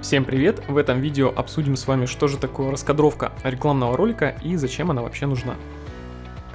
Всем привет! В этом видео обсудим с вами, что же такое раскадровка рекламного ролика и зачем она вообще нужна.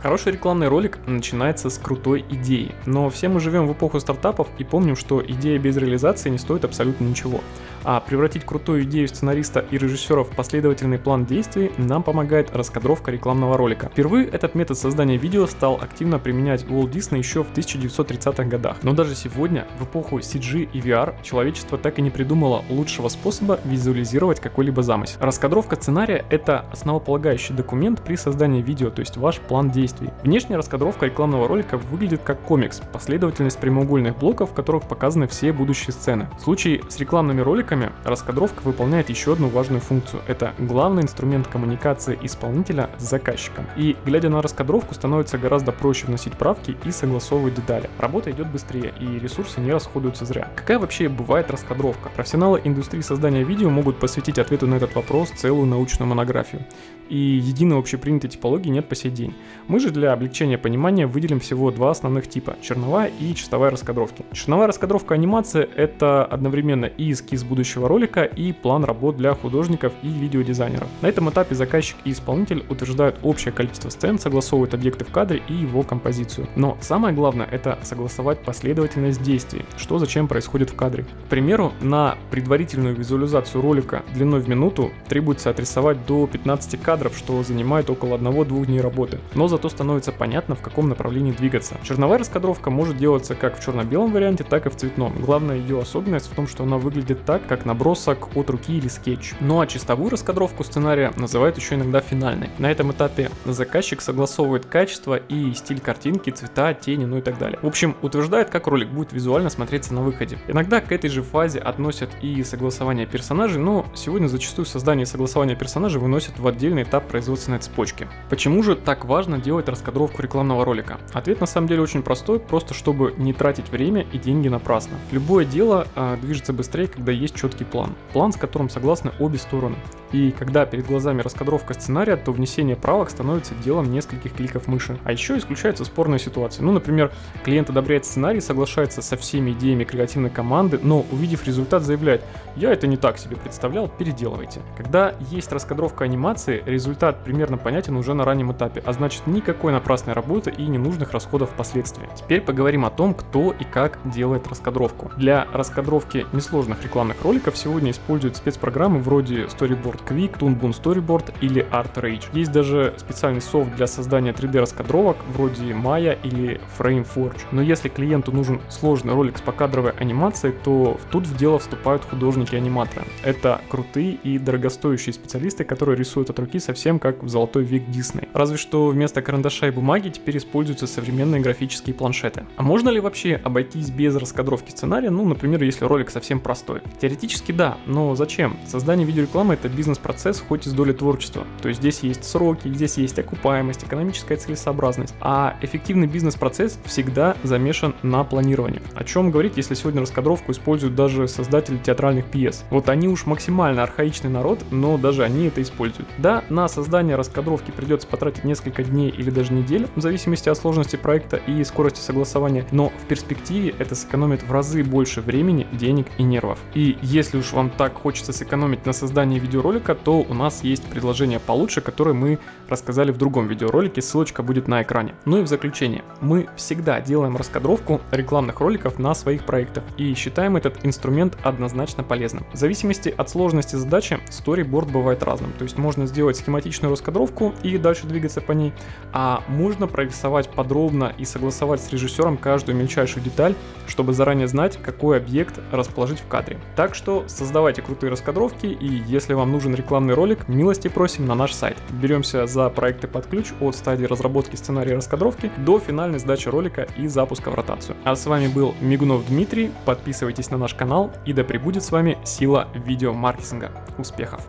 Хороший рекламный ролик начинается с крутой идеи, но все мы живем в эпоху стартапов и помним, что идея без реализации не стоит абсолютно ничего. А превратить крутую идею сценариста и режиссера в последовательный план действий нам помогает раскадровка рекламного ролика. Впервые этот метод создания видео стал активно применять Walt Disney еще в 1930-х годах. Но даже сегодня, в эпоху CG и VR, человечество так и не придумало лучшего способа визуализировать какой-либо замысел. Раскадровка сценария — это основополагающий документ при создании видео, то есть ваш план действий. Внешняя раскадровка рекламного ролика выглядит как комикс, последовательность прямоугольных блоков, в которых показаны все будущие сцены. В случае с рекламными роликами раскадровка выполняет еще одну важную функцию. Это главный инструмент коммуникации исполнителя с заказчиком. И глядя на раскадровку, становится гораздо проще вносить правки и согласовывать детали. Работа идет быстрее и ресурсы не расходуются зря. Какая вообще бывает раскадровка? Профессионалы индустрии создания видео могут посвятить ответу на этот вопрос целую научную монографию. И единой общепринятой типологии нет по сей день. Мы же для облегчения понимания выделим всего два основных типа: черновая и чистовая раскадровки. Черновая раскадровка анимации — это одновременно и эскиз будущего ролика, и план работ для художников и видеодизайнеров. На этом этапе заказчик и исполнитель утверждают общее количество сцен, согласовывают объекты в кадре и его композицию. Но самое главное — это согласовать последовательность действий, что зачем происходит в кадре. К примеру, на предварительную визуализацию ролика длиной в минуту требуется отрисовать до 15 кадров, что занимает около 1-2 дней работы. Но зато становится понятно, в каком направлении двигаться. Черновая раскадровка может делаться как в черно-белом варианте, так и в цветном. Главная ее особенность в том, что она выглядит так, как набросок от руки или скетч. Ну а чистовую раскадровку сценария называют еще иногда финальной. На этом этапе заказчик согласовывает качество и стиль картинки, цвета, тени, ну и так далее. В общем, утверждает, как ролик будет визуально смотреться на выходе. Иногда к этой же фазе относят и согласование персонажей, но сегодня зачастую создание и согласование персонажей выносят в отдельный этап производственной цепочки. Почему же так важно делать раскадровку рекламного ролика? Ответ на самом деле очень простой, просто чтобы не тратить время и деньги напрасно. Любое дело движется быстрее, когда есть четкий план. План, с которым согласны обе стороны. И когда перед глазами раскадровка сценария, то внесение правок становится делом нескольких кликов мыши. А еще исключаются спорные ситуации. Ну, например, клиент одобряет сценарий, соглашается со всеми идеями креативной команды, но, увидев результат, заявляет: «Я это не так себе представлял, переделывайте». Когда есть раскадровка анимации, результат примерно понятен уже на раннем этапе, а значит, никакой напрасной работы и ненужных расходов впоследствии. Теперь поговорим о том, кто и как делает раскадровку. Для раскадровки несложных рекламных роликов сегодня используют спецпрограммы вроде Storyboard Quick, Toon Boom Storyboard или Art Rage. Есть даже специальный софт для создания 3D раскадровок вроде Maya или FrameForge. Но если клиенту нужен сложный ролик с покадровой анимацией, то тут в дело вступают художники-аниматоры. Это крутые и дорогостоящие специалисты, которые рисуют от руки совсем как в золотой век Disney. Разве что вместо карандаша и бумаги теперь используются современные графические планшеты. А можно ли вообще обойтись без раскадровки сценария? Ну, например, если ролик совсем простой. Теоретически да, но зачем? Создание видеорекламы — это бизнес-процесс, хоть и с долей творчества. То есть здесь есть сроки, здесь есть окупаемость, экономическая целесообразность. А эффективный бизнес-процесс всегда замешан на планировании. О чем говорить, если сегодня раскадровку используют даже создатели театральных пьес? Вот они уж максимально архаичный народ, но даже они это используют. Да, на создание раскадровки придется потратить несколько дней или даже недель, в зависимости от сложности проекта и скорости согласования, но в перспективе это сэкономит в разы больше времени, денег и нервов. И если уж вам так хочется сэкономить на создании видеоролика, то у нас есть предложение получше, которое мы рассказали в другом видеоролике, ссылочка будет на экране. Ну и в заключение, мы всегда делаем раскадровку рекламных роликов на своих проектах и считаем этот инструмент однозначно полезным. В зависимости от сложности задачи, сториборд бывает разным, то есть можно сделать схематичную раскадровку и дальше двигаться по ней, а можно прорисовать подробно и согласовать с режиссером каждую мельчайшую деталь, чтобы заранее знать, какой объект расположить в кадре. Так что создавайте крутые раскадровки, и если вам нужен рекламный ролик, милости просим на наш сайт. Беремся за проекты под ключ от стадии разработки сценария раскадровки до финальной сдачи ролика и запуска в ротацию. А с вами был Мигунов Дмитрий, подписывайтесь на наш канал, и да пребудет с вами сила видеомаркетинга. Успехов!